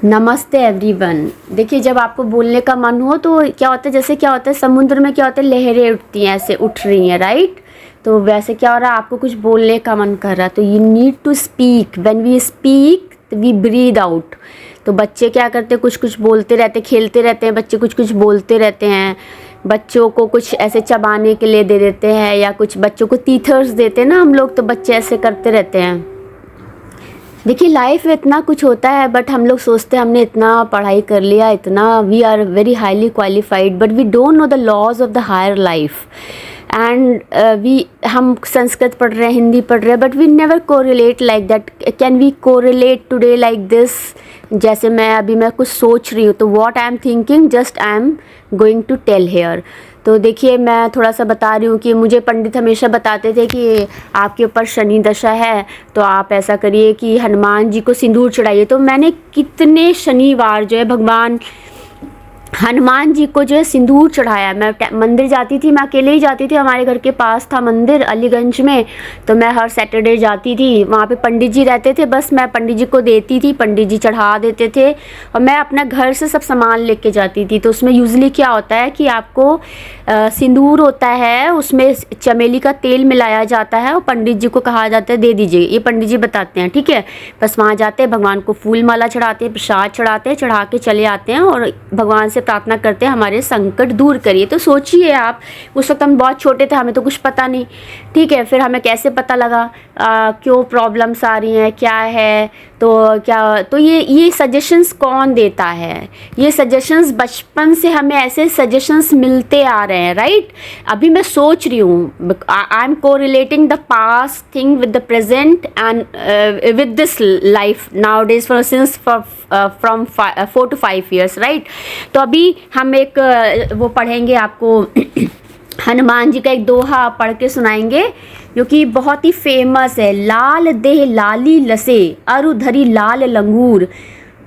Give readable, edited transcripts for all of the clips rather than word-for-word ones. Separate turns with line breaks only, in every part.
नमस्ते एवरीवन। देखिए, जब आपको बोलने का मन हो तो क्या होता है, जैसे क्या होता है समुद्र में, क्या होता है लहरें उठती हैं, ऐसे उठ रही हैं, राइट। तो वैसे क्या हो रहा है, आपको कुछ बोलने का मन कर रहा है तो you need to speak. When we speak we breathe out. तो बच्चे क्या करते हैं, कुछ कुछ बोलते रहते, खेलते रहते हैं, बच्चे कुछ कुछ बोलते रहते हैं। बच्चों को कुछ ऐसे चबाने के लिए दे देते हैं, या कुछ बच्चों को टीथर्स देते हैं ना हम लोग, तो बच्चे ऐसे करते रहते हैं। देखिए, लाइफ में इतना कुछ होता है, बट हम लोग सोचते हैं हमने इतना पढ़ाई कर लिया, इतना we are very highly qualified, but we don't know the laws of the higher life. And हम संस्कृत पढ़ रहे हैं, हिंदी पढ़ रहे हैं, but we never correlate like that. Can we correlate today like this? जैसे मैं कुछ सोच रही हूँ, तो what I am thinking just I am going to tell here. तो देखिए, मैं थोड़ा सा बता रही हूँ कि मुझे पंडित हमेशा बताते थे कि आपके ऊपर शनि दशा है, तो आप ऐसा करिए कि हनुमान जी को सिंदूर चढ़ाइए। तो मैंने कितने शनिवार जो है भगवान हनुमान जी को जो है सिंदूर चढ़ाया। मैं मंदिर जाती थी, मैं अकेले ही जाती थी, हमारे घर के पास था मंदिर अलीगंज में। तो मैं हर सैटरडे जाती थी, वहाँ पे पंडित जी रहते थे, बस मैं पंडित जी को देती थी, पंडित जी चढ़ा देते थे, और मैं अपना घर से सब सामान लेके जाती थी। तो उसमें यूजुअली क्या होता है कि आपको सिंदूर होता है, उसमें चमेली का तेल मिलाया जाता है, और पंडित जी को कहा जाता है दे दीजिए, ये पंडित जी बताते हैं, ठीक है। बस वहाँ जाते हैं, भगवान को फूल माला चढ़ाते हैं, प्रसाद चढ़ाते हैं, चढ़ा के चले आते हैं, और भगवान से प्रार्थना करते हैं हमारे संकट दूर करिए। तो सोचिए आप, उस वक्त हम बहुत छोटे थे, हमें तो कुछ पता नहीं, ठीक है। फिर हमें कैसे पता लगा क्यों प्रॉब्लम्स आ रही हैं, क्या है, तो ये सजेशंस कौन देता है? ये सजेशंस बचपन से हमें ऐसे सजेशंस मिलते आ रहे हैं, राइट। अभी मैं सोच रही हूँ, I am correlating the past thing with the present and with this life now days for since from 4 to 5 years, right. तो अभी हम एक वो पढ़ेंगे आपको हनुमान जी का एक दोहा पढ़ के सुनाएंगे, जो कि बहुत ही फेमस है। लाल देह लाली लसे, अरु धरी लाल लंगूर,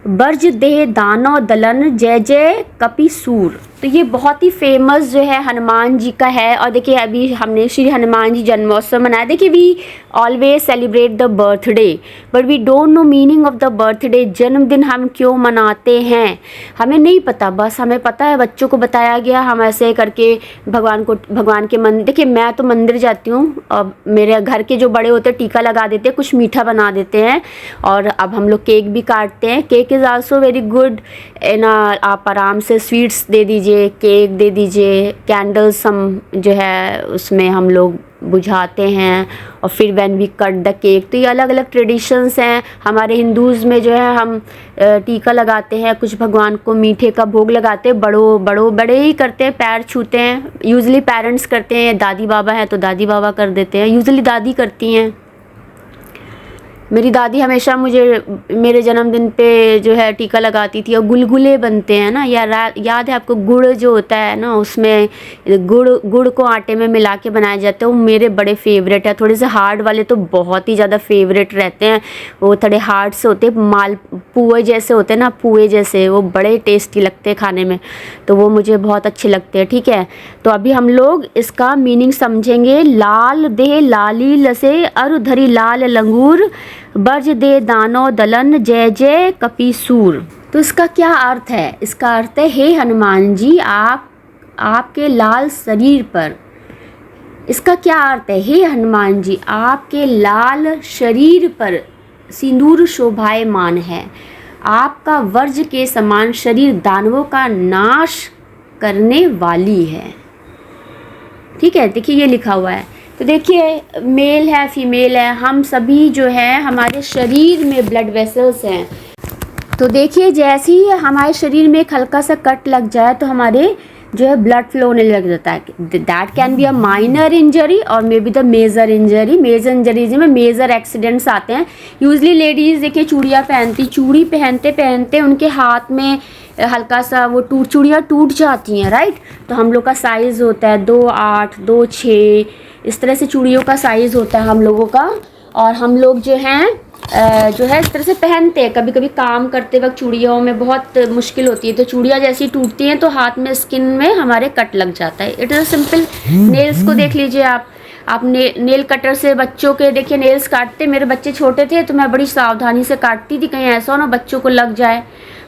बर्ज देह दानव दलन, जय जय कपि सूर। तो ये बहुत ही फेमस जो है हनुमान जी का है। और देखिए, अभी हमने श्री हनुमान जी जन्मोत्सव मनाया। देखिए, we always celebrate the birthday, but we don't know meaning of the birthday. जन्मदिन हम क्यों मनाते हैं हमें नहीं पता, बस हमें पता है बच्चों को बताया गया, हम ऐसे करके भगवान के मंदिर। देखिए, मैं तो मंदिर जाती हूँ, और मेरे घर के जो बड़े होते हैं टीका लगा देते हैं, कुछ मीठा बना देते हैं, और अब हम लोग केक भी काटते हैं। Cake is also very good ना, आप आराम से स्वीट्स दे दीजिए, केक दे दीजिए, कैंडल्स हम जो है उसमें हम लोग बुझाते हैं, और फिर when we cut the cake. तो ये अलग अलग ट्रेडिशंस हैं हमारे हिंदूज़ में जो है। हम टीका लगाते हैं, कुछ भगवान को मीठे का भोग लगाते हैं, बड़े ही करते हैं, पैर छूते हैं। यूजुअली पेरेंट्स करते हैं, दादी बाबा हैं तो दादी बाबा कर देते हैं, यूजुअली दादी करती हैं। मेरी दादी हमेशा मुझे मेरे जन्मदिन पे जो है टीका लगाती थी। और गुलगुले बनते हैं ना, याद है आपको, गुड़ जो होता है ना, उसमें गुड़ को आटे में मिला के बनाया जाता है, वो मेरे बड़े फेवरेट है। थोड़े से हार्ड वाले तो बहुत ही ज़्यादा फेवरेट रहते हैं, वो थोड़े हार्ड से होते हैं, पुए जैसे होते हैं ना, पुए जैसे, वो बड़े टेस्टी लगते हैं खाने में, तो वो मुझे बहुत अच्छे लगते हैं, ठीक है। तो अभी हम लोग इसका मीनिंग समझेंगे। लाल देह लाली लसे, अरु धरी लाल लंगूर, बर्ज दे दानो दलन, जय जय कपि सूर। तो इसका क्या अर्थ है? इसका अर्थ है, हे हनुमान जी, आपके लाल शरीर पर। इसका क्या अर्थ है? हे हनुमान जी, आपके लाल शरीर पर सिंदूर शोभायमान है, आपका वर्ज के समान शरीर दानवों का नाश करने वाली है, ठीक है। देखिए, ये लिखा हुआ है। तो देखिए, मेल है फीमेल है, हम सभी जो है हमारे शरीर में ब्लड वेसल्स हैं। तो देखिए, जैसे ही हमारे शरीर में एक हल्का सा कट लग जाए तो हमारे जो है ब्लड फ्लो होने लग जाता है। That can be a minor injury और may be the major injury. Major injuries में मेजर एक्सीडेंट्स आते हैं। यूजली लेडीज़ देखिए चूड़ियाँ पहनती, चूड़ी पहनते पहनते उनके हाथ में हल्का सा वो चूड़ियाँ टूट जाती हैं, राइट। तो हम लोग का साइज़ होता है 2-8, 2-6, इस तरह से चूड़ियों का साइज़ होता है हम लोगों का। और हम लोग जो हैं जो है इस तरह से पहनते हैं। कभी कभी काम करते वक्त चूड़ियों में बहुत मुश्किल होती है, तो चूड़ियाँ जैसी टूटती हैं तो हाथ में, स्किन में हमारे कट लग जाता है। It is simple. नेल्स को देख लीजिए आप नेल कटर से बच्चों के देखिए नेल्स काटते। मेरे बच्चे छोटे थे तो मैं बड़ी सावधानी से काटती थी, कहीं ऐसा हो ना बच्चों को लग जाए।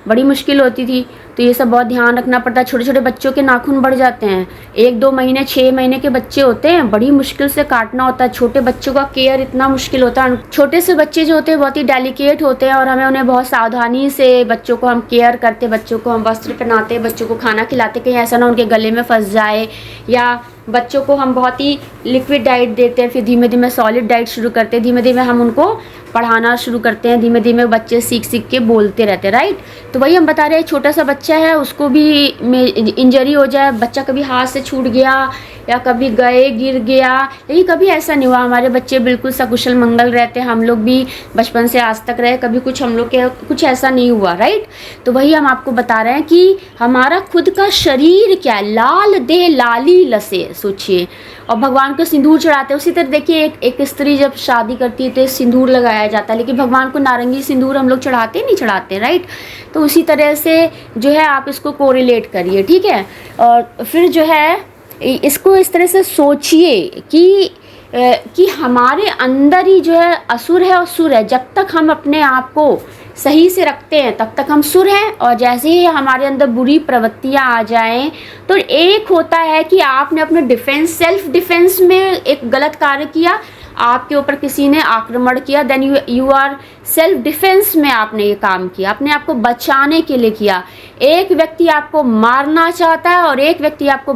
बड़ी मुश्किल होती थी। तो ये सब बहुत ध्यान रखना पड़ता है। छोटे छोटे बच्चों के नाखून बढ़ जाते हैं, 1-2 महीने 6 महीने के बच्चे होते हैं, बड़ी मुश्किल से काटना होता है। छोटे बच्चों का केयर इतना मुश्किल होता है। छोटे से बच्चे जो होते हैं बहुत ही डेलिकेट होते हैं और हमें उन्हें बहुत सावधानी से बच्चों को हम केयर करते, बच्चों को हम वस्त्र पहनाते, बच्चों को खाना खिलाते, कहीं ऐसा ना उनके गले में फंस जाए। या बच्चों को हम बहुत ही लिक्विड डाइट देते हैं, फिर धीमे धीमे सॉलिड डाइट शुरू करते हैं, धीमे धीमे हम उनको पढ़ाना शुरू करते हैं, धीमे धीमे बच्चे सीख सीख के बोलते रहते हैं, राइट। तो वही हम बता रहे हैं, छोटा सा बच्चा है, उसको भी इंजरी हो जाए, बच्चा कभी हाथ से छूट गया या कभी गए गिर गया, लेकिन कभी ऐसा नहीं हुआ। हमारे बच्चे बिल्कुल सकुशल मंगल रहते हैं, हम लोग भी बचपन से आज तक रहे, कभी कुछ हम लोग के कुछ ऐसा नहीं हुआ, राइट। तो वही हम आपको बता रहे हैं कि हमारा खुद का शरीर क्या है, लाल देह लाली लसे, सोचिए। और भगवान को सिंदूर चढ़ाते हैं। उसी तरह देखिए एक स्त्री जब शादी करती है तो सिंदूर लगाया जाता है, लेकिन भगवान को नारंगी सिंदूर हम लोग चढ़ाते नहीं चढ़ाते, राइट। तो उसी तरह से जो है आप इसको कोरिलेट करिए, ठीक है। और फिर जो है इसको इस तरह से सोचिए कि हमारे अंदर ही जो है असुर है और सुर है। जब तक हम अपने आप को सही से रखते हैं तब तक हम सुर हैं, और जैसे ही हमारे अंदर बुरी प्रवृत्तियां आ जाएं तो एक होता है कि आपने अपने डिफेंस सेल्फ डिफेंस में एक गलत कार्य किया, आपके ऊपर किसी ने आक्रमण किया, then you are self defence में आपने ये काम किया, अपने आप को बचाने के लिए किया। एक व्यक्ति आपको मारना चाहता है और एक व्यक्ति आपको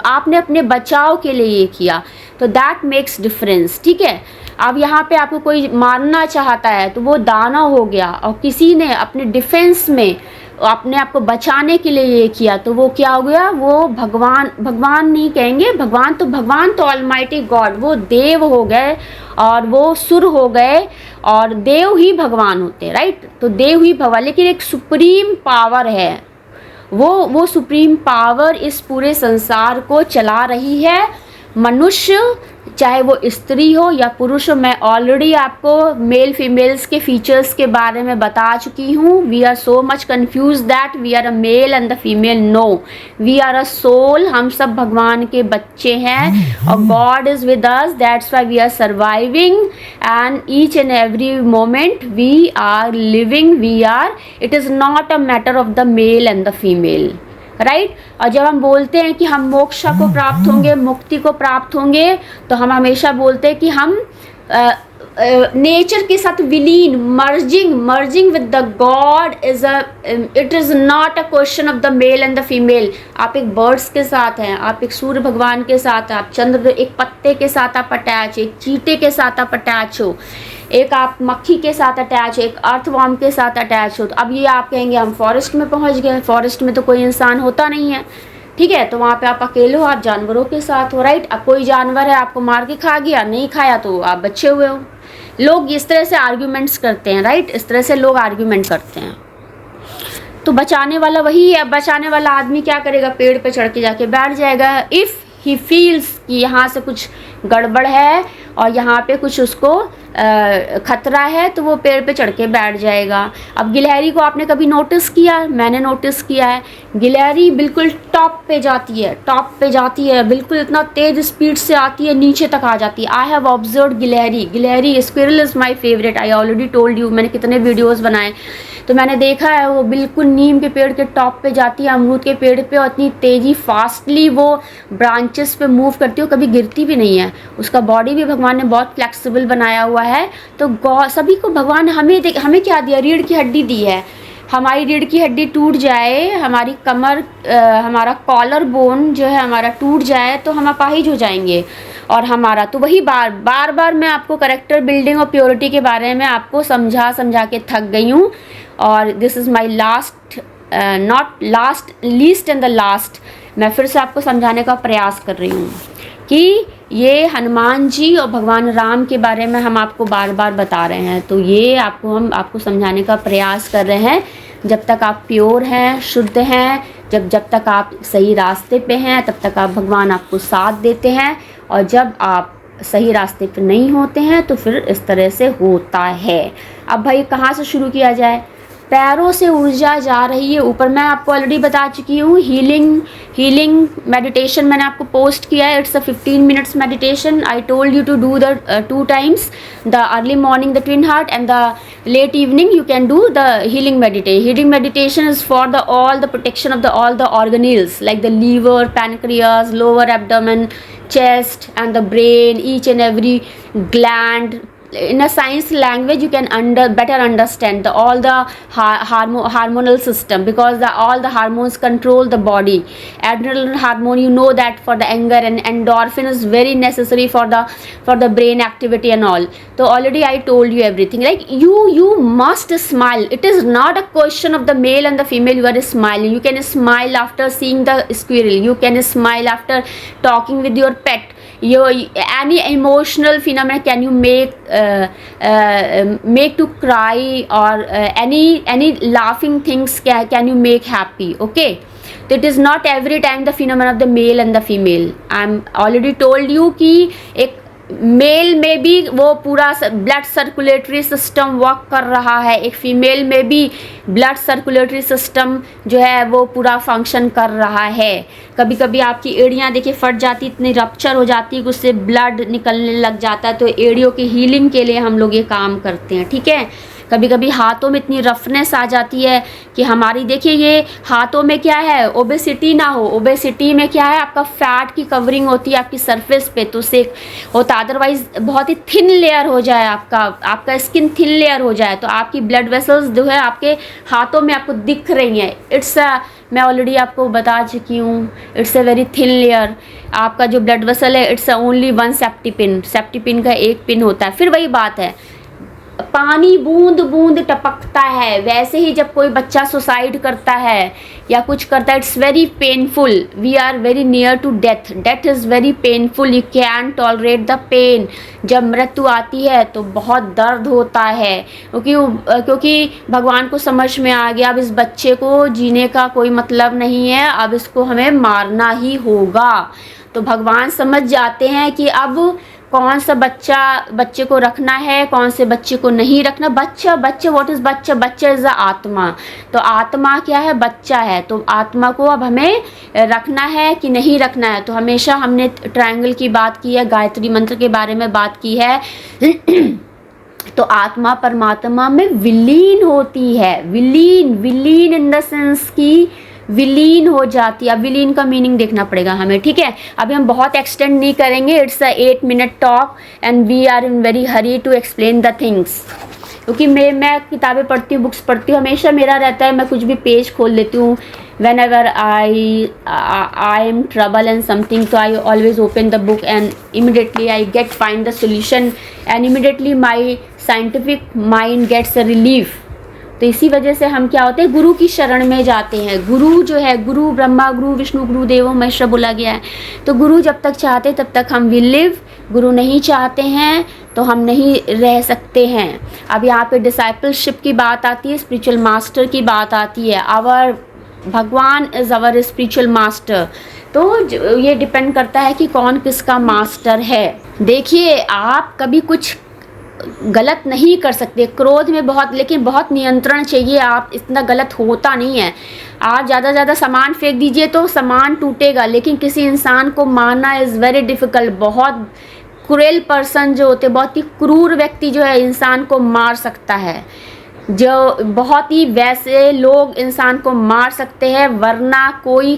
आपने अपने बचाव के लिए ये किया, तो दैट मेक्स डिफरेंस, ठीक है। अब यहाँ पे आपको कोई मारना चाहता है तो वो दानव हो गया, और किसी ने अपने डिफेंस में अपने आप को बचाने के लिए ये किया तो वो क्या हो गया, वो भगवान नहीं कहेंगे, भगवान तो ऑलमाइटी गॉड, वो देव हो गए और वो सुर हो गए, और देव ही भगवान होते हैं, राइट। तो देव ही भगवान, लेकिन एक सुप्रीम पावर है, वो सुप्रीम पावर इस पूरे संसार को चला रही है। मनुष्य चाहे वो स्त्री हो या पुरुष हो, मैं ऑलरेडी आपको मेल फीमेल्स के फीचर्स के बारे में बता चुकी हूँ। We are so much confuse that we are a male and the female, no, we are a soul, हम सब भगवान के बच्चे हैं और god is with us, that's why we are surviving and each and every moment we are living, it is not a matter of the male and the female, right. और जब हम बोलते हैं कि हम मोक्ष को प्राप्त होंगे, मुक्ति को प्राप्त होंगे, तो हम हमेशा बोलते हैं कि हम नेचर के साथ विलीन, merging with the God it is not a question of the male and the female. आप एक बर्ड्स के साथ हैं, आप एक सूर्य भगवान के साथ, आप चंद्र, एक पत्ते के साथ आप अटैच, एक चींटे के साथ आप अटैच हो, एक आप मक्खी के साथ अटैच हो, एक अर्थवॉर्म के साथ अटैच हो। तो अब ये आप कहेंगे हम फॉरेस्ट में पहुंच गए, फॉरेस्ट में तो कोई इंसान होता नहीं है, ठीक है, तो वहाँ पे आप अकेले हो, आप जानवरों के साथ हो, राइट। अब कोई जानवर है आपको मार के खा गया, नहीं खाया तो आप बचे हुए हो। लोग इस तरह से आर्ग्यूमेंट्स करते हैं, राइट, इस तरह से लोग आर्ग्यूमेंट करते हैं। तो बचाने वाला वही है, बचाने वाला आदमी क्या करेगा, पेड़ पे चढ़ के जाके बैठ जाएगा। इफ़ ही फील्स कि यहाँ से कुछ गड़बड़ है और यहाँ पे कुछ उसको खतरा है, तो वो पेड़ पे चढ़ के बैठ जाएगा। अब गिलहरी को आपने कभी नोटिस किया, मैंने नोटिस किया है, गिलहरी बिल्कुल टॉप पे जाती है, बिल्कुल इतना तेज स्पीड से आती है, नीचे तक आ जाती है। आई हैव ऑब्जर्व गिलहरी, squirrel is my favourite, I already told you, मैंने कितने वीडियोज़ बनाए, तो मैंने देखा है वो बिल्कुल नीम के पेड़ के टॉप पे जाती है, अमरूद के पेड़ पे, और इतनी तेज़ी फास्टली वो ब्रांचेस पे मूव करती है, कभी गिरती भी नहीं है। उसका बॉडी भी भगवान ने बहुत फ्लेक्सिबल बनाया हुआ है। तो सभी को भगवान हमें क्या दिया, रीढ़ की हड्डी दी है। हमारी रीढ़ की हड्डी टूट जाए, हमारी कमर, हमारा कॉलर बोन जो है हमारा टूट जाए तो हम अपाहिज हो जाएंगे। और हमारा तो वही बार मैं आपको करेक्टर बिल्डिंग और प्योरिटी के बारे में आपको समझा के थक गई हूँ। और this is my last, not last, least and the last, मैं फिर से आपको समझाने का प्रयास कर रही हूँ कि ये हनुमान जी और भगवान राम के बारे में हम आपको बार बार बता रहे हैं। तो ये हम आपको समझाने का प्रयास कर रहे हैं। जब तक आप प्योर हैं, शुद्ध हैं, जब तक आप सही रास्ते पे हैं, तब तक भगवान आपको साथ देते हैं। और जब आप सही रास्ते पे नहीं होते हैं तो फिर इस तरह से होता है। अब भाई कहाँ से शुरू किया जाए, पैरों से ऊर्जा जा रही है ऊपर। मैं आपको ऑलरेडी बता चुकी हूँ, हीलिंग मेडिटेशन मैंने आपको पोस्ट किया है। It's a 15 minutes meditation. I told you to do the 2 times, the early morning the twin heart and the late evening you can do the healing meditation. Healing meditation is for the all the protection of the all the organelles like the liver, pancreas, lower abdomen, chest and the brain, each and every gland. In a science language you can better understand all the hormonal system, because all the hormones control the body. Adrenal hormone, you know that for the anger, and endorphin is very necessary for the brain activity and all. So already I told you everything. Like you must smile. It is not a question of the male and the female. You are smiling. You can smile after seeing the squirrel. You can smile after talking with your pet. Any emotional phenomena can you make to cry, or any laughing things can you make happy. Okay, so it is not every time the phenomenon of the male and the female. I'm already told you कि एक mail में भी वो पूरा blood circulatory system work कर रहा है, एक फीमेल में भी ब्लड सर्कुलेटरी सिस्टम जो है वो पूरा फंक्शन कर रहा है. कभी कभी आपकी एड़ियाँ देखिए फट जाती, इतनी रप्चर हो जाती है कि उससे ब्लड निकलने लग जाता है. तो एड़ियों की हीलिंग के लिए हम लोग ये काम करते हैं. ठीक है, कभी कभी हाथों में इतनी रफनेस आ जाती है कि हमारी, देखिए ये हाथों में क्या है, ओबेसिटी ना हो. ओबेसिटी में क्या है, आपका फैट की कवरिंग होती है आपकी सरफेस पे, तो उससे होता. अदरवाइज बहुत ही थिन लेयर हो जाए, आपका स्किन थिन लेयर हो जाए, तो आपकी ब्लड वेसल्स जो है आपके हाथों में आपको दिख रही हैं. मैं ऑलरेडी आपको बता चुकी हूँ, it's a very thin layer. आपका जो ब्लड वेसल है, it's only 1 safety pin. Safety pin का एक पिन होता है. फिर वही बात है, पानी बूंद बूंद टपकता है, वैसे ही जब कोई बच्चा सुसाइड करता है या कुछ करता है, it's very painful. We are very near to death. Death is very painful. You can tolerate the pain. जब मृत्यु आती है तो बहुत दर्द होता है, क्योंकि भगवान को समझ में आ गया अब इस बच्चे को जीने का कोई मतलब नहीं है, अब इसको हमें मारना ही होगा. तो भगवान समझ जाते हैं कि अब कौन सा बच्चे को रखना है, कौन से बच्चे को नहीं रखना. बच्चा व्हाट इज़ बच्चा? बच्चा इज़ द आत्मा. तो आत्मा क्या है? बच्चा है. तो आत्मा को अब हमें रखना है कि नहीं रखना है. तो हमेशा हमने ट्रायंगल की बात की है, गायत्री मंत्र के बारे में बात की है. तो आत्मा परमात्मा में विलीन होती है. विलीन इन द सेंस की विलीन हो जाती है. अब विलीन का मीनिंग देखना पड़ेगा हमें. ठीक है, अभी हम बहुत एक्सटेंड नहीं करेंगे. It's a 8 minute talk and we are in very hurry to explain the things. क्योंकि मैं किताबें पढ़ती हूँ, बुक्स पढ़ती हूँ, हमेशा मेरा रहता है मैं कुछ भी पेज खोल लेती हूँ. Whenever I am trouble and something, तो I always open the book and immediately I get find the solution and immediately my scientific mind gets a relief. तो इसी वजह से हम क्या होते हैं, गुरु की शरण में जाते हैं. गुरु जो है, गुरु ब्रह्मा, गुरु विष्णु, गुरु देवो महेश्वर बोला गया है. तो गुरु जब तक चाहते तब तक हम विल लिव. गुरु नहीं चाहते हैं तो हम नहीं रह सकते हैं. अब यहाँ पे डिसाइपलशिप की बात आती है, स्पिरिचुअल मास्टर की बात आती है. आवर भगवान इज़ आवर स्पिरिचुअल मास्टर. तो ये डिपेंड करता है कि कौन किसका मास्टर है. देखिए, आप कभी कुछ गलत नहीं कर सकते. क्रोध में लेकिन बहुत नियंत्रण चाहिए. आप इतना गलत होता नहीं है. आप ज़्यादा सामान फेंक दीजिए तो सामान टूटेगा, लेकिन किसी इंसान को मारना इज़ वेरी डिफ़िकल्ट. बहुत क्रूएल पर्सन जो होते, बहुत ही क्रूर व्यक्ति जो है इंसान को मार सकता है. जो बहुत ही वैसे लोग इंसान को मार सकते हैं, वरना कोई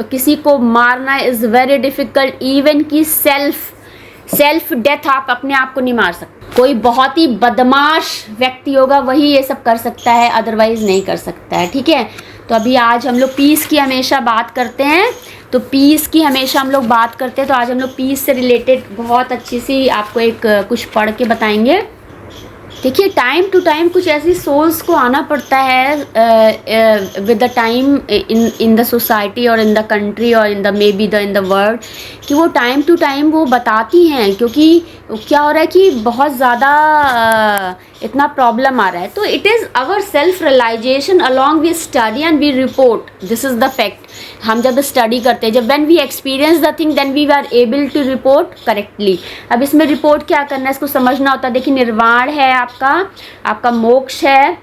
किसी को मारना इज़ वेरी डिफ़िकल्ट. इवन कि सेल्फ डेथ आप अपने आप को नहीं मार सकते. कोई बहुत ही बदमाश व्यक्ति होगा वही ये सब कर सकता है, अदरवाइज नहीं कर सकता है. ठीक है, तो अभी आज हम लोग पीस की हमेशा बात करते हैं. तो पीस की हमेशा हम लोग बात करते हैं. तो आज हम लोग पीस से रिलेटेड बहुत अच्छी सी आपको एक कुछ पढ़ के बताएंगे. देखिए, टाइम टू टाइम कुछ ऐसी सोल्स को आना पड़ता है with the time in the society और इन द कंट्री और इन द वर्ल्ड, कि वो टाइम टू टाइम वो बताती हैं. क्योंकि क्या हो रहा है कि बहुत ज़्यादा इतना प्रॉब्लम आ रहा है. तो it is our self realisation along we study and we report. This is the fact. हम जब स्टडी करते हैं, जब when we experience the thing then we are able to report correctly. अब इसमें रिपोर्ट क्या करना है, इसको समझना होता है. देखिए, निर्वाण है आपका मोक्ष है,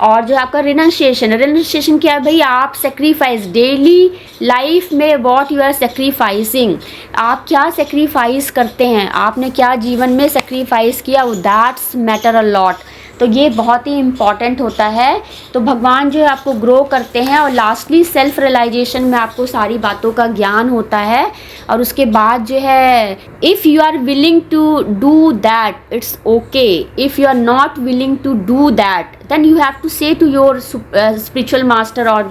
और जो आपका रिनंसिएशन क्या है भाई, आप सेक्रीफाइस डेली लाइफ में व्हाट यू आर सेक्रीफाइसिंग, आप क्या सेक्रीफाइस करते हैं, आपने क्या जीवन में सेक्रीफाइस किया, दैट्स मैटर अ लॉट। तो ये बहुत ही इम्पॉर्टेंट होता है। तो भगवान जो है आपको ग्रो करते हैं, और लास्टली सेल्फ रियलाइजेशन में आपको सारी बातों का ज्ञान होता है। और उसके बाद जो है, if you are willing to do that it's okay, if you are not willing to do that then you have to say to your spiritual master or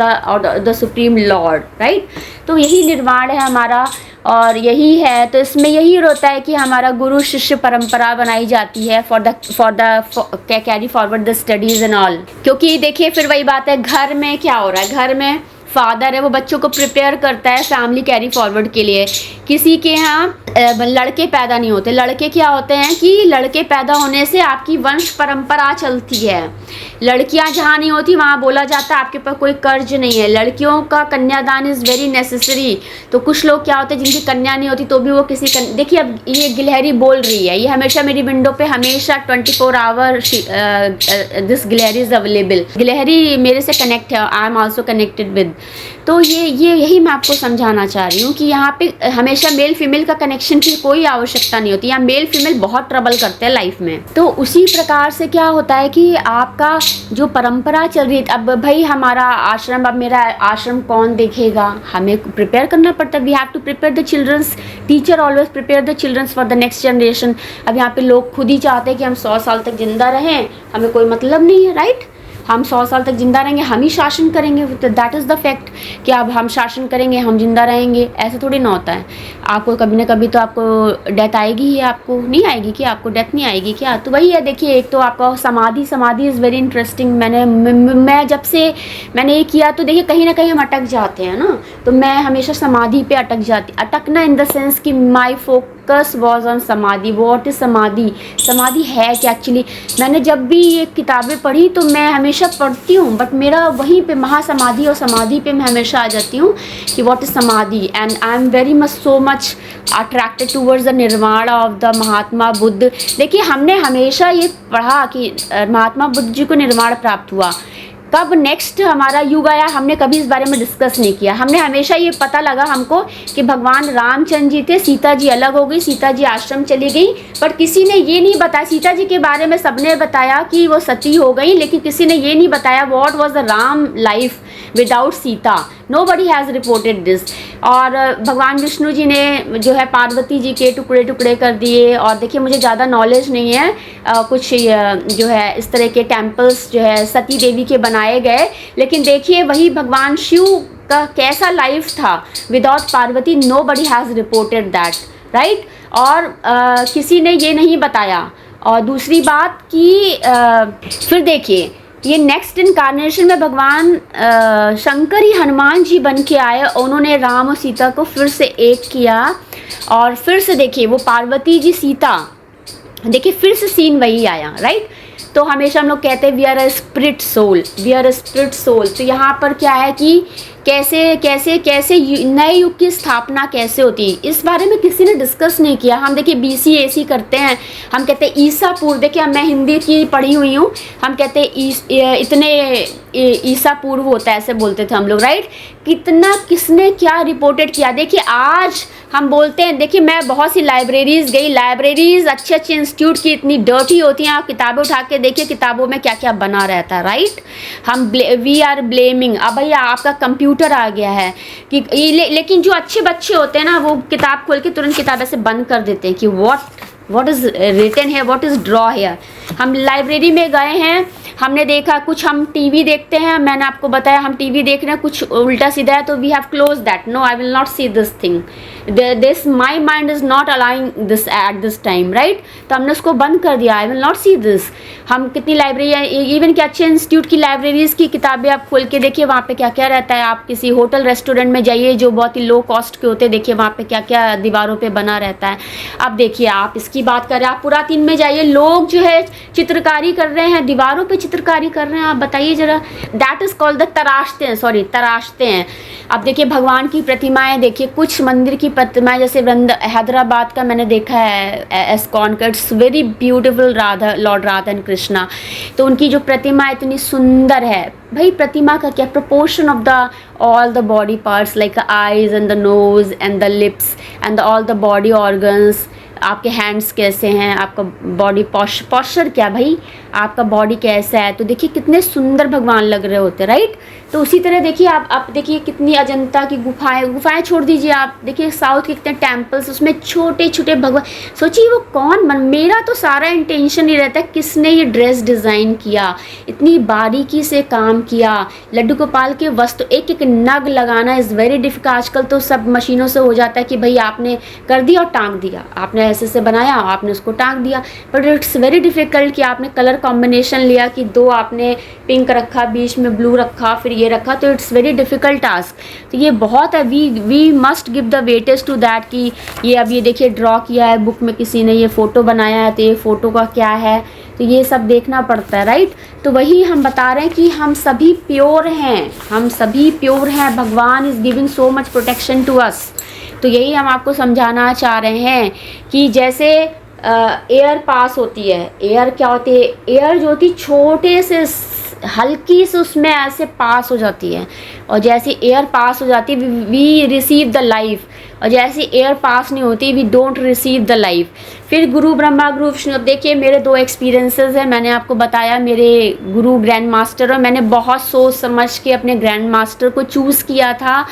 the supreme lord, right? तो यही निर्वाण है हमारा, और यही है, तो इसमें यही होता है कि हमारा गुरु शिष्य परंपरा बनाई जाती है for the carry forward the studies and all. क्योंकि देखिए फिर वही बात है, घर में क्या हो रहा है, घर में फादर है वो बच्चों को प्रिपेयर करता है फैमिली कैरी फॉरवर्ड के लिए। किसी के यहाँ लड़के पैदा नहीं होते, लड़के क्या होते हैं कि लड़के पैदा होने से आपकी वंश परंपरा चलती है। लड़कियां जहाँ नहीं होती वहाँ बोला जाता है आपके पास कोई कर्ज नहीं है, लड़कियों का कन्यादान इज़ वेरी नेसेसरी। तो कुछ लोग क्या होते हैं जिनकी कन्या नहीं होती तो भी वो किसी देखिए, अब ये गिलहरी बोल रही है, ये हमेशा मेरी विंडो पे हमेशा 24 आवर दिस गिलहरी इज़ अवेलेबल। गिलहरी मेरे से कनेक्ट है, I am also connected with. तो ये यही मैं आपको समझाना चाह रही हूँ कि यहाँ पे हमेशा मेल फीमेल का कनेक्शन की कोई आवश्यकता नहीं होती। यहाँ मेल फीमेल बहुत ट्रबल करते हैं लाइफ में। तो उसी प्रकार से क्या होता है कि आपका जो परंपरा चल रही है, अब भाई हमारा आश्रम, अब मेरा आश्रम कौन देखेगा, हमें प्रिपेयर करना पड़ता है। We have to prepare the childrens, teacher always prepare the childrens for the next generation. अब यहाँ पे लोग खुद ही चाहते हैं कि हम 100 साल तक जिंदा रहें, हमें कोई मतलब नहीं है, राइट? हम 100 साल तक जिंदा रहेंगे, हम ही शासन करेंगे, दैट इज़ द फैक्ट कि अब हम शासन करेंगे, हम जिंदा रहेंगे, ऐसा थोड़ी ना होता है। आपको कभी ना कभी तो आपको डेथ आएगी ही, आपको नहीं आएगी क्या? आपको डेथ नहीं आएगी क्या? तो वही है, देखिए एक तो आपका समाधि इज़ वेरी इंटरेस्टिंग। मैं जब से मैंने ये किया तो देखिए कहीं ना कहीं हम अटक जाते हैं ना, तो मैं हमेशा समाधि पे अटकना इन द सेंस कि माई फोकस वॉज ऑन समाधि। वॉट इज़ समाधि? समाधि है क्या एक्चुअली? मैंने जब भी ये किताबें पढ़ी तो मैं हमेशा पढ़ती हूँ, बट मेरा वहीं पे महासमाधि और समाधि पे मैं हमेशा आ जाती हूँ कि व्हाट इज़ समाधि। And I am very much so much attracted towards the निर्वाण ऑफ द महात्मा बुद्ध। देखिए हमने हमेशा ये पढ़ा कि महात्मा बुद्ध जी को निर्वाण प्राप्त हुआ। कब नेक्स्ट हमारा युग आया हमने कभी इस बारे में डिस्कस नहीं किया। हमने हमेशा ये पता लगा हमको कि भगवान रामचंद्र जी थे, सीता जी अलग हो गई, सीता जी आश्रम चली गई, पर किसी ने ये नहीं बताया। सीता जी के बारे में सबने बताया कि वो सती हो गई, लेकिन किसी ने ये नहीं बताया what was the Ram life without Sita. Nobody has reported this. और भगवान विष्णु जी ने जो है पार्वती जी के टुकड़े टुकड़े कर दिए। और देखिए मुझे ज़्यादा नॉलेज नहीं है, कुछ जो है इस तरह के टेम्पल्स जो है सती देवी के बनाए गए, लेकिन देखिए वही भगवान शिव का कैसा लाइफ था without Parvati. Nobody has reported that, right? और किसी ने ये नहीं बताया। और दूसरी बात कि फिर देखिए ये नेक्स्ट इनकारनेशन में भगवान शंकर ही हनुमान जी बन के आए, उन्होंने राम और सीता को फिर से एक किया। और फिर से देखिए वो पार्वती जी सीता, देखिए फिर से सीन वही आया, राइट? तो हमेशा हम लोग कहते हैं we are a spirit soul, we are a spirit soul. तो यहाँ पर क्या है कि कैसे कैसे कैसे नए युग की स्थापना कैसे होती है, इस बारे में किसी ने डिस्कस नहीं किया। हम देखिए BC AC करते हैं, हम कहते हैं ईसा पूर्व। देखिए मैं हिंदी की पढ़ी हुई हूँ, हम कहते हैं इतने ईसा पूर्व होता है, ऐसे बोलते थे हम लोग, राइट? कितना किसने क्या रिपोर्टेड किया। देखिए आज हम बोलते हैं, देखिए मैं बहुत सी लाइब्रेरीज़ गई, लाइब्रेरीज़ अच्छे अच्छे इंस्टीट्यूट की इतनी डर्टी होती हैं, आप किताबें उठा के देखिए किताबों में क्या क्या बना रहता है, राइट? हम वी आर ब्लेमिंग। अब भैया आपका कंप्यूटर आ गया है कि लेकिन जो अच्छे बच्चे होते हैं ना वो किताब खोल के तुरंत किताब ऐसे बंद कर देते हैं कि व्हाट इज़ रिटन है, व्हाट इज़ ड्रॉ है। हम लाइब्रेरी में गए हैं, हमने देखा कुछ, हम टीवी देखते हैं, मैंने आपको बताया हम टीवी देख रहे हैं, कुछ उल्टा सीधा है तो we have close that. No, I will not see this thing, this my mind is not allowing this at this time, right? तो हमने उसको बंद कर दिया, I will not see this. हम कितनी लाइब्रेरी, इवन कि अच्छे इंस्टीट्यूट की लाइब्रेरीज़ की किताबें आप खोल के देखिए वहाँ पे क्या क्या रहता है। आप किसी होटल रेस्टोरेंट में जाइए जो बहुत ही लो कॉस्ट के होते हैं, देखिए वहाँ पे क्या क्या दीवारों पे बना रहता है। अब देखिए आप इसकी बात कर रहे हैं, आप पुरातन में जाइए, लोग जो है चित्रकारी कर रहे हैं, दीवारों पे चित्रकारी कर रहे हैं। आप बताइए जरा, दैट इज़ कॉल्ड द तराशते हैं, अब देखिए भगवान की प्रतिमाएं, देखिए कुछ मंदिर की प्रतिमाएं जैसे हैदराबाद का मैंने देखा है एस्कॉन का, it's very beautiful, Radha, Lord Radha and Krishna. तो उनकी जो प्रतिमा इतनी सुंदर है भाई, प्रतिमा का क्या proportion of the all the body parts like eyes and the nose and the lips and all the body organs, आपके हैंड्स कैसे हैं, आपका बॉडी पॉस्चर क्या भाई, आपका बॉडी कैसा है। तो देखिए कितने सुंदर भगवान लग रहे होते, राइट। तो उसी तरह देखिए आप देखिए कितनी अजंता की गुफाएं छोड़ दीजिए, आप देखिए साउथ के कितने टेम्पल्स, उसमें छोटे छोटे भगवान। सोचिए वो कौन मेरा तो सारा इंटेंशन ही रहता है किसने ये ड्रेस डिज़ाइन किया, इतनी बारीकी से काम किया। लड्डू गोपाल के वस्त्र एक एक नग लगाना इज़ वेरी डिफिकल्ट। आजकल तो सब मशीनों से हो जाता है कि भाई आपने कर दिया और टांग दिया, आपने ऐसे से बनाया आपने उसको टांग दिया, बट इट्स वेरी डिफ़िकल्ट कि आपने कलर कॉम्बिनेशन लिया कि दो आपने पिंक रखा, बीच में ब्लू रखा, फिर ये रखा, तो इट्स वेरी डिफ़िकल्ट टास्क। तो ये बहुत है, we must give the weightage to that कि ये अब ये देखिए ड्रॉ किया है बुक में किसी ने, ये फ़ोटो बनाया है, तो ये फ़ोटो का क्या है, तो ये सब देखना पड़ता है, राइट। तो वही हम बता रहे हैं कि हम सभी प्योर हैं, हम सभी प्योर हैं, भगवान is giving so much protection to us. तो यही हम आपको समझाना चाह रहे हैं कि जैसे एयर पास होती है, एयर क्या होती है, एयर जो होती छोटे से हल्की से उसमें ऐसे पास हो जाती है, और जैसे एयर पास हो जाती है वी रिसीव द लाइफ, और जैसे एयर पास नहीं होती we don't receive the life. फिर गुरु ब्रह्मा गुरु विष्णु, देखिए मेरे 2 एक्सपीरियंसेस हैं, मैंने आपको बताया मेरे गुरु ग्रैंड मास्टर, और मैंने बहुत सोच समझ के अपने ग्रैंड मास्टर को चूज़ किया था,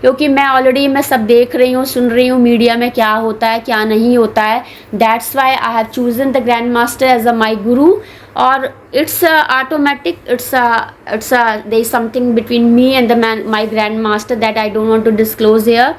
क्योंकि मैं सब देख रही हूँ, सुन रही हूँ मीडिया में क्या होता है क्या नहीं होता है। That's why I have chosen the grand master as a my guru, और it's automatic, it's there is something between me and my grandmaster that I don't want to disclose here।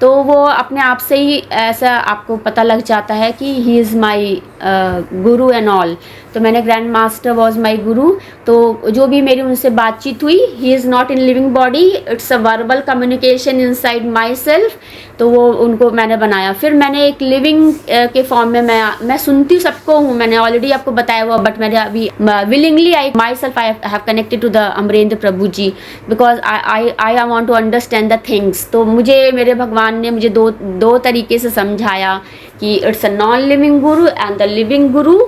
तो वो अपने आप से ही ऐसा आपको पता लग जाता है कि he is my Guru and all. तो मैंने ग्रैंड मास्टर वॉज माई गुरु। तो जो भी मेरी उनसे बातचीत हुई, he is not in living body, it's a verbal communication inside my self. तो वो उनको मैंने बनाया, फिर मैंने एक लिविंग के फॉर्म में मैं सुनती सबको हूँ, मैंने ऑलरेडी आपको बताया हुआ, बट मैंने अभी willingly I myself I have connected to the Amarendra Prabhu ji, because I want to understand the things. तो मुझे मेरे भगवान ने मुझे दो तरीके से समझाया कि it's a non living Guru and the living Guru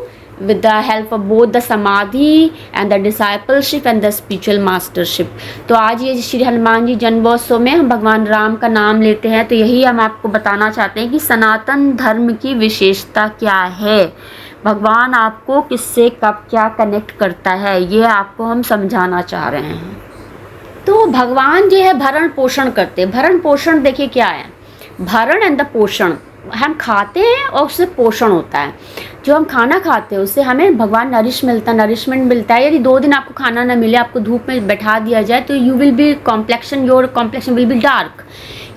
with the help of both the samadhi and the discipleship and the spiritual mastership। तो आज ये श्री हनुमान जी जन्मोत्सव में हम भगवान राम का नाम लेते हैं, तो यही हम आपको बताना चाहते हैं कि सनातन धर्म की विशेषता क्या है, भगवान आपको किससे कब क्या कनेक्ट करता है, ये आपको हम समझाना चाह रहे हैं। तो भगवान जो है भरण पोषण करते हैं। भरण पोषण देखिए क्या है, भरण एंड द पोषण, हम खाते हैं और उससे पोषण होता है। जो हम खाना खाते हैं उससे हमें भगवान नरिशमेंट मिलता है। यदि 2 दिन आपको खाना ना मिले, आपको धूप में बैठा दिया जाए, तो your complexion will be dark.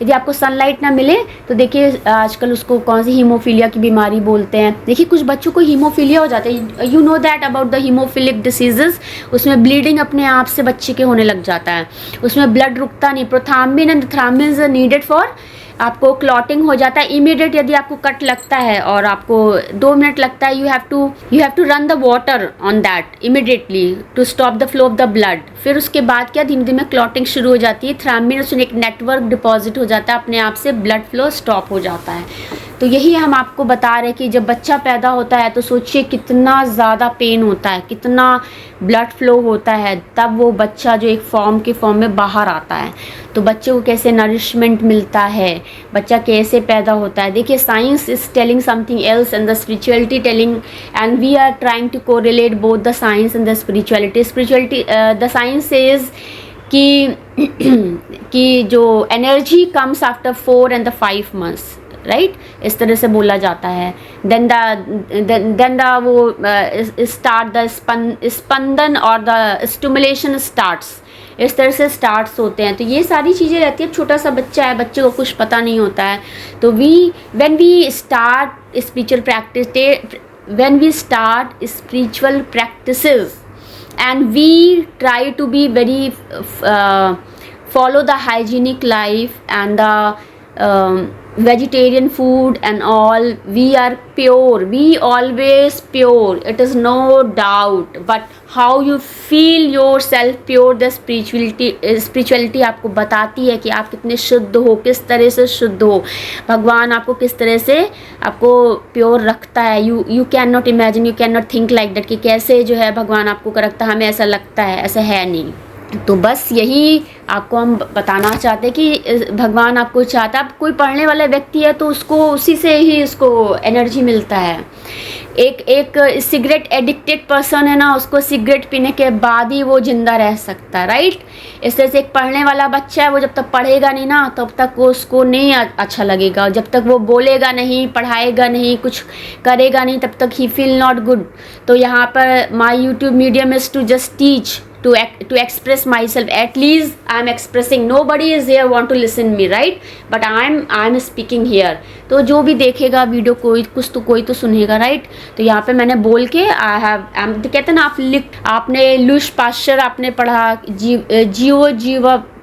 यदि आपको सनलाइट ना मिले तो देखिए आजकल उसको कौन सी हीमोफीलिया की बीमारी बोलते हैं। देखिए कुछ बच्चों को हीमोफीलिया हो जाता है, you know that about the haemophilic diseases. उसमें ब्लीडिंग अपने आप से बच्चे के होने लग जाता है, उसमें ब्लड रुकता नहीं। प्रोथाम्बिन and thrombin is needed for, आपको क्लॉटिंग हो जाता है इमीडिएट। यदि आपको कट लगता है और आपको 2 मिनट लगता है, you have to run the water on that immediately to stop the flow of the blood. फिर उसके बाद क्या धीमे धीमे क्लॉटिंग शुरू हो जाती है, थ्राम्बिन उसमें एक नेटवर्क डिपॉजिट हो जाता है, अपने आप से ब्लड फ्लो स्टॉप हो जाता है। तो यही हम आपको बता रहे हैं कि जब बच्चा पैदा होता है तो सोचिए कितना ज़्यादा पेन होता है, कितना ब्लड फ्लो होता है, तब वो बच्चा जो एक फॉर्म में बाहर आता है। तो बच्चे को कैसे नरिशमेंट मिलता है, बच्चा कैसे पैदा होता है। देखिए science is telling something else and the spirituality telling, and we are trying to correlate both the science and the spirituality. The science is कि जो energy comes after 4 and 5 months, right, इस तरह से बोला जाता है। देन द वो start the स्पंदन और द स्टिमुलेशन स्टार्ट्स, इस तरह से स्टार्ट्स होते हैं। तो ये सारी चीज़ें रहती है। छोटा सा बच्चा है, बच्चे को कुछ पता नहीं होता है। तो when we start spiritual practices and we try to be very follow the hygienic life and the vegetarian food and all, we are pure, we always pure, it is no doubt, but how you feel yourself pure, the spirituality आपको बताती है कि आप कितने शुद्ध हो, किस तरह से शुद्ध हो, भगवान आपको किस तरह से आपको प्योर रखता है। You can not imagine, you can not think like that कि कैसे जो है भगवान आपको रखता है, हमें ऐसा लगता है, ऐसा है नहीं। तो बस यही आपको हम बताना चाहते हैं कि भगवान आपको चाहता है, अब कोई पढ़ने वाला व्यक्ति है तो उसको उसी से ही उसको एनर्जी मिलता है। एक सिगरेट एडिक्टेड पर्सन है ना, उसको सिगरेट पीने के बाद ही वो जिंदा रह सकता है, राइट। इस तरह से एक पढ़ने वाला बच्चा है, वो जब तक पढ़ेगा नहीं ना तब तक वो उसको नहीं अच्छा लगेगा, जब तक वो बोलेगा नहीं, पढ़ाएगा नहीं, कुछ करेगा नहीं, तब तक ही फील नॉट गुड। तो यहाँ पर my YouTube medium is to just teach, to express myself, at least I am expressing, nobody is here want to listen me, right, but I am speaking here। तो जो भी देखेगा video कोई तो सुनेगा, राइट। तो यहाँ पे मैंने बोल के कहते हैं ना, आपने लुश पाश्चर आपने पढ़ा,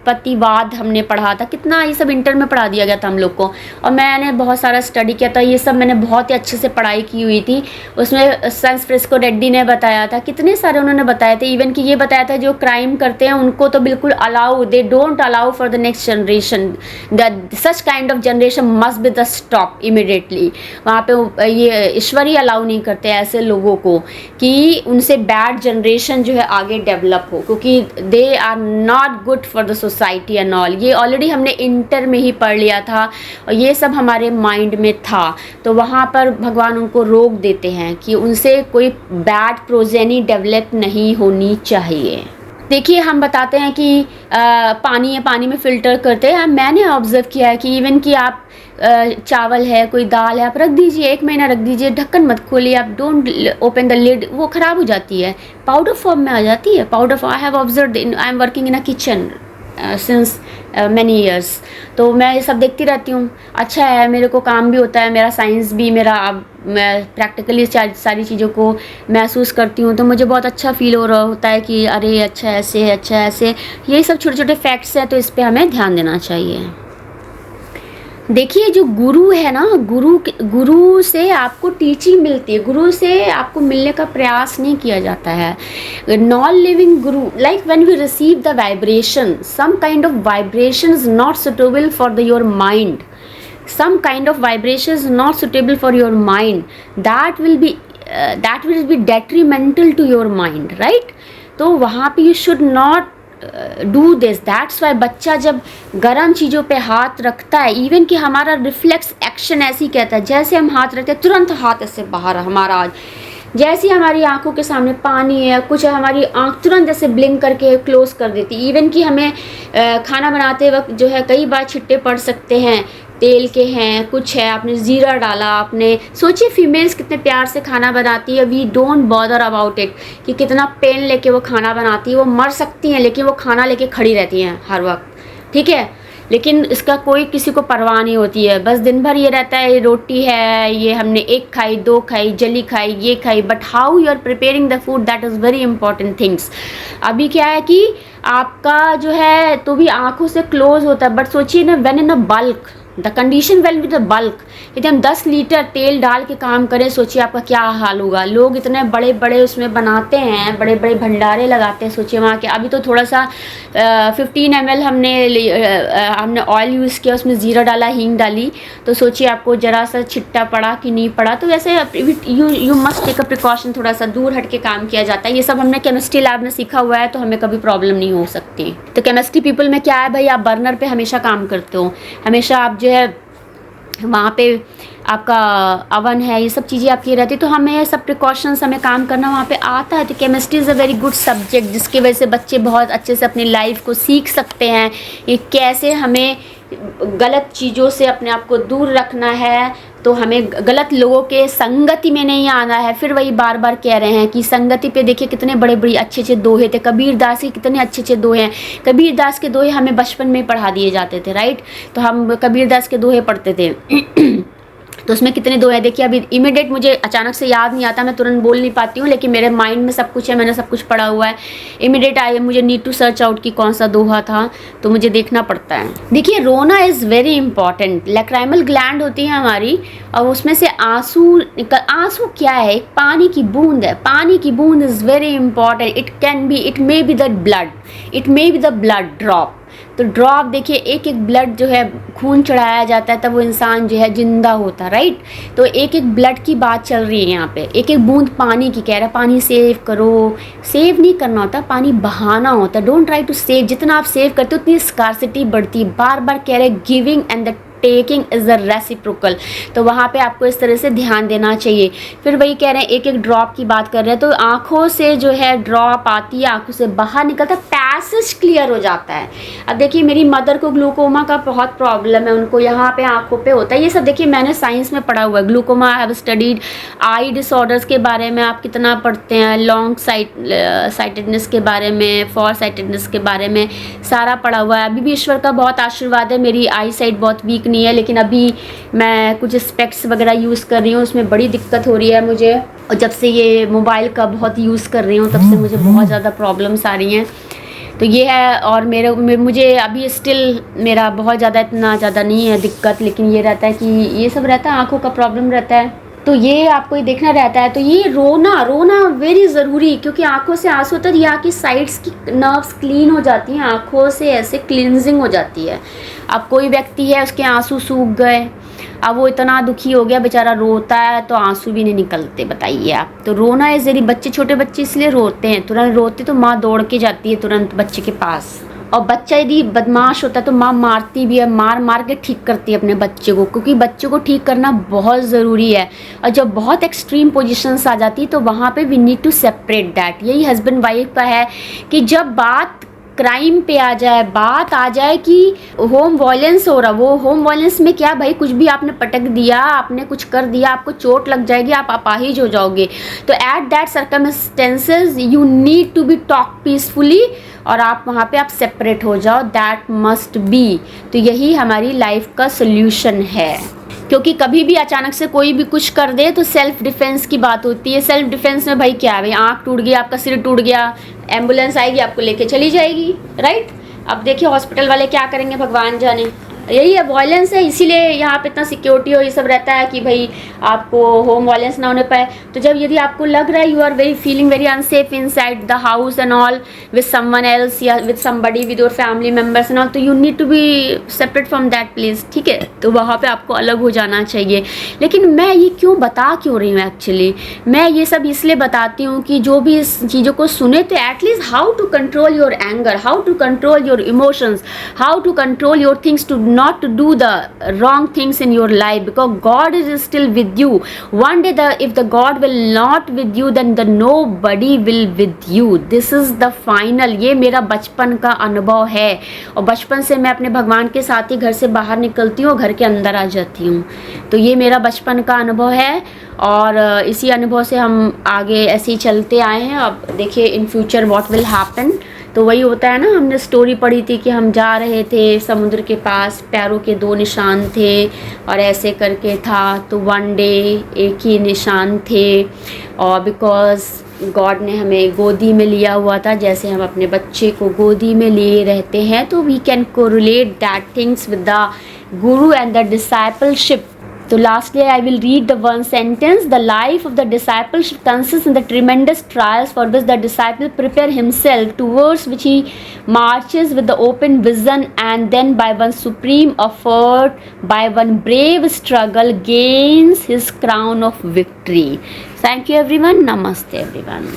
जीवपतिवाद हमने पढ़ा था, कितना ये सब इंटर में पढ़ा दिया गया था हम लोग को, और मैंने बहुत सारा स्टडी किया था, ये सब मैंने बहुत ही अच्छे से पढ़ाई की हुई थी। उसमें सैन फ्रांसिस्को रेड्डी ने बताया था, कितने सारे उन्होंने बताए थे, इवन कि ये बताया था जो क्राइम करते हैं उनको तो बिल्कुल allow, they don't allow for the next generation, such kind of generation must be the stop immediately. वहाँ पे ये ईश्वर ही अलाउ नहीं करते ऐसे लोगों को कि उनसे बैड जनरेशन जो है आगे डेवलप हो, क्योंकि they are not good for the society and all. ये ऑलरेडी हमने इंटर में ही पढ़ लिया था और ये सब हमारे माइंड में था। तो वहाँ पर भगवान उनको रोक देते हैं कि उनसे कोई बैड प्रोजेनी डेवलप नहीं होनी चाहिए। देखिए हम बताते हैं कि पानी है, पानी में फ़िल्टर करते हैं। मैंने ऑब्ज़र्व किया है कि इवन कि आप चावल है, कोई दाल है, आप रख दीजिए, 1 महीना रख दीजिए, ढक्कन मत खोलिए, आप डोंट ओपन द लिड, वो ख़राब हो जाती है, पाउडर फॉर्म में आ जाती है। Powder form, I have observed, I am working in a kitchen since many years, तो मैं ये सब देखती रहती हूँ। अच्छा है, मेरे को काम भी होता है, मेरा साइंस भी, मेरा अब मैं प्रैक्टिकली सारी चीज़ों को महसूस करती हूँ, तो मुझे बहुत अच्छा फील हो रहा होता है कि अरे अच्छा ऐसे है, अच्छा ऐसे, यही सब छोटे छोटे फैक्ट्स हैं, तो इस पर हमें ध्यान देना चाहिए। देखिए जो गुरु है ना, गुरु से आपको टीचिंग मिलती है, गुरु से आपको मिलने का प्रयास नहीं किया जाता है। Non living guru, like when we receive the vibration, some kind of vibration is not suitable for your mind, some kind of vibration is not suitable for your mind, that will be detrimental to your mind, right। तो वहाँ पे you should not do this, that's why बच्चा जब गर्म चीज़ों पे हाथ रखता है, इवन कि हमारा रिफ्लेक्स एक्शन ऐसे ही कहता है, जैसे हम हाथ रखते हैं तुरंत हाथ ऐसे बाहर हमारा, जैसे हमारी आंखों के सामने पानी है कुछ है, हमारी आंख तुरंत जैसे ब्लिंक करके क्लोज कर देती। इवन कि हमें खाना बनाते वक्त जो है कई बार छिट्टे पड़ सकते हैं, तेल के हैं, कुछ है, आपने ज़ीरा डाला, आपने सोचिए फीमेल्स कितने प्यार से खाना बनाती है, we don't bother about it कि कितना पेन लेके वो खाना बनाती है, वो मर सकती हैं लेकिन वो खाना लेके खड़ी रहती हैं हर वक्त, ठीक है, लेकिन इसका कोई किसी को परवाह नहीं होती है। बस दिन भर ये रहता है, ये रोटी है, ये हमने 1 खाई, 2 खाई, जली खाई, ये खाई, but how you are preparing the food, that is very important things. अभी क्या है कि आपका जो है तो भी आंखों से क्लोज होता है, बट सोचिए ना, when in a bulk, the condition well with the bulk, यदि हम 10 लीटर तेल डाल के काम करें, सोचिए आपका क्या हाल होगा। लोग इतने बड़े बड़े उसमें बनाते हैं, बड़े बड़े भंडारे लगाते हैं, सोचिए वहाँ के। अभी तो थोड़ा सा 15 ml हमने ऑयल यूज़ किया, उसमें ज़ीरा डाला, हींग डाली, तो सोचिए आपको ज़रा सा छिट्टा पड़ा कि नहीं पड़ा। तो वैसे you must take a precaution, थोड़ा सा दूर हट के काम किया जाता है। ये सब हमने केमिस्ट्री लैब में सीखा हुआ है, तो हमें कभी प्रॉब्लम नहीं हो सकती। तो केमिस्ट्री पीपल में क्या है भाई, आप बर्नर पर हमेशा काम करते हो, हमेशा आप जो है वहाँ पे आपका अवन है, ये सब चीज़ें आपकी रहती है, तो हमें सब प्रिकॉशंस, हमें काम करना वहाँ पे आता है। तो chemistry is a very good subject, जिसकी वजह से बच्चे बहुत अच्छे से अपनी लाइफ को सीख सकते हैं, ये कैसे हमें गलत चीज़ों से अपने आप को दूर रखना है, तो हमें गलत लोगों के संगति में नहीं आना है। फिर वही बार बार कह रहे हैं कि संगति पे देखिए कितने बड़े बड़े अच्छे अच्छे दोहे थे, कबीर दास के कितने अच्छे अच्छे दोहे हैं। कबीर दास के दोहे हमें बचपन में पढ़ा दिए जाते थे, राइट, तो हम कबीर दास के दोहे पढ़ते थे। तो उसमें कितने दो हैं देखिए। अभी इमीडिएट मुझे अचानक से याद नहीं आता, मैं तुरंत बोल नहीं पाती हूँ, लेकिन मेरे माइंड में सब कुछ है, मैंने सब कुछ पढ़ा हुआ है। इमीडिएट आई मुझे नीड टू सर्च आउट कि कौन सा दोहा था, तो मुझे देखना पड़ता है। देखिए रोना is very important. Lacrimal gland होती है हमारी, और उसमें से आंसू क्या है? एक पानी की बूंद है। पानी की बूंद is very important. It may be the blood, it may be the blood drop. तो ड्रॉप देखिए, एक एक ब्लड जो है खून चढ़ाया जाता है तब वो इंसान जो है जिंदा होता है, राइट। तो एक एक ब्लड की बात चल रही है यहाँ पे। एक एक बूंद पानी की कह रहा है, पानी सेव करो। सेव नहीं करना होता, पानी बहाना होता है। Don't try to save. जितना आप सेव करते हो उतनी स्कार्सिटी बढ़ती है। बार बार कह रहे giving and the taking is a reciprocal. तो वहाँ पे आपको इस तरह से ध्यान देना चाहिए। फिर वही कह रहे हैं एक एक ड्रॉप की बात कर रहे हैं, तो आँखों से जो है ड्रॉप आती है, आँखों से बाहर निकलता है, पैसेज क्लियर हो जाता है। अब देखिए मेरी मदर को ग्लूकोमा का बहुत प्रॉब्लम है, उनको यहाँ पे आँखों पे होता है। ये सब देखिए मैंने साइंस में पढ़ा हुआ है। Glaucoma I have studied. I disorders के बारे में आप कितना पढ़ते हैं, लॉन्ग साइटेडनेस के बारे में, फॉर साइटेडनेस के बारे में सारा पढ़ा हुआ है। अभी भी ईश्वर का बहुत आशीर्वाद है, मेरी आई साइट बहुत वीक नहीं है, लेकिन अभी मैं कुछ स्पेक्ट्स वगैरह यूज़ कर रही हूँ, उसमें बड़ी दिक्कत हो रही है मुझे। और जब से ये मोबाइल का बहुत यूज़ कर रही हूँ तब से मुझे बहुत ज़्यादा प्रॉब्लम्स आ रही हैं। तो ये है। और मुझे अभी स्टिल मेरा बहुत ज़्यादा इतना ज़्यादा नहीं है दिक्कत, लेकिन ये रहता है कि ये सब रहता है, आँखों का प्रॉब्लम रहता है, तो ये आपको ये देखना रहता है। तो ये रोना वेरी ज़रूरी, क्योंकि आँखों से आंसू होता है, यहाँ की साइड्स की नर्व्स क्लीन हो जाती हैं, आँखों से ऐसे क्लिनजिंग हो जाती है। अब कोई व्यक्ति है उसके आंसू सूख गए, अब वो इतना दुखी हो गया बेचारा, रोता है तो आंसू भी नहीं निकलते, बताइए आप। तो रोना है ज़रूरी। बच्चे, छोटे बच्चे इसलिए रोते हैं, तुरंत रोते तो माँ दौड़ के जाती है तुरंत बच्चे के पास। और बच्चा यदि बदमाश होता है तो माँ मारती भी है, मार के ठीक करती है अपने बच्चे को, क्योंकि बच्चे को ठीक करना बहुत ज़रूरी है। और जब बहुत एक्सट्रीम पोजीशंस आ जाती है तो वहाँ पे we need to separate that. यही हस्बैंड वाइफ का है कि जब बात क्राइम पे आ जाए, बात आ जाए कि होम वायलेंस हो रहा, वो होम वायलेंस में क्या भाई, कुछ भी आपने पटक दिया, आपने कुछ कर दिया, आपको चोट लग जाएगी, आप अपाहिज हो जाओगे। तो at that circumstances you need to be talk peacefully, और आप वहाँ पे आप सेपरेट हो जाओ। That must be. तो यही हमारी लाइफ का सोल्यूशन है, क्योंकि कभी भी अचानक से कोई भी कुछ कर दे तो सेल्फ डिफेंस की बात होती है। सेल्फ डिफेंस में भाई क्या है, भाई आँख टूट गई, आपका सिर टूट गया, एम्बुलेंस आएगी आपको लेके चली जाएगी, राइट। अब देखिए हॉस्पिटल वाले क्या करेंगे भगवान जाने। यही है, वायलेंस है, इसीलिए यहाँ पे इतना सिक्योरिटी और ये सब रहता है कि भाई आपको होम वायलेंस ना होने पाए। तो जब यदि आपको लग रहा है you are feeling very unsafe inside the house and all with someone else या with somebody with your family members and all, तो you need to be separate from that place, ठीक है। तो वहाँ पे आपको अलग हो जाना चाहिए। लेकिन मैं ये क्यों रही हूँ, एक्चुअली मैं ये सब इसलिए बताती हूँ कि जो भी इस चीज़ों को सुने तो at least how to control your anger, how to control your emotions, how to control your things, to not to do the wrong things in your life, because God is still with you. One day if the God will not with you, then the nobody will with you. This is the final. ये मेरा बचपन का अनुभव है, और बचपन से मैं अपने भगवान के साथ ही घर से बाहर निकलती हूँ, घर के अंदर आ जाती हूँ। तो ये मेरा बचपन का अनुभव है, और इसी अनुभव से हम आगे ऐसे ही चलते आए हैं। अब देखिए in future what will happen. तो वही होता है ना, हमने स्टोरी पढ़ी थी कि हम जा रहे थे समुद्र के पास, पैरों के 2 निशान थे और ऐसे करके था। तो वन डे एक ही निशान थे, और बिकॉज गॉड ने हमें गोदी में लिया हुआ था, जैसे हम अपने बच्चे को गोदी में लिए रहते हैं, तो we can correlate that things with the guru and the discipleship. So lastly, I will read the one sentence. The life of the discipleship consists in the tremendous trials for which the disciple prepare himself, towards which he marches with the open vision, and then by one supreme effort, by one brave struggle, gains his crown of victory. Thank you everyone. Namaste everyone.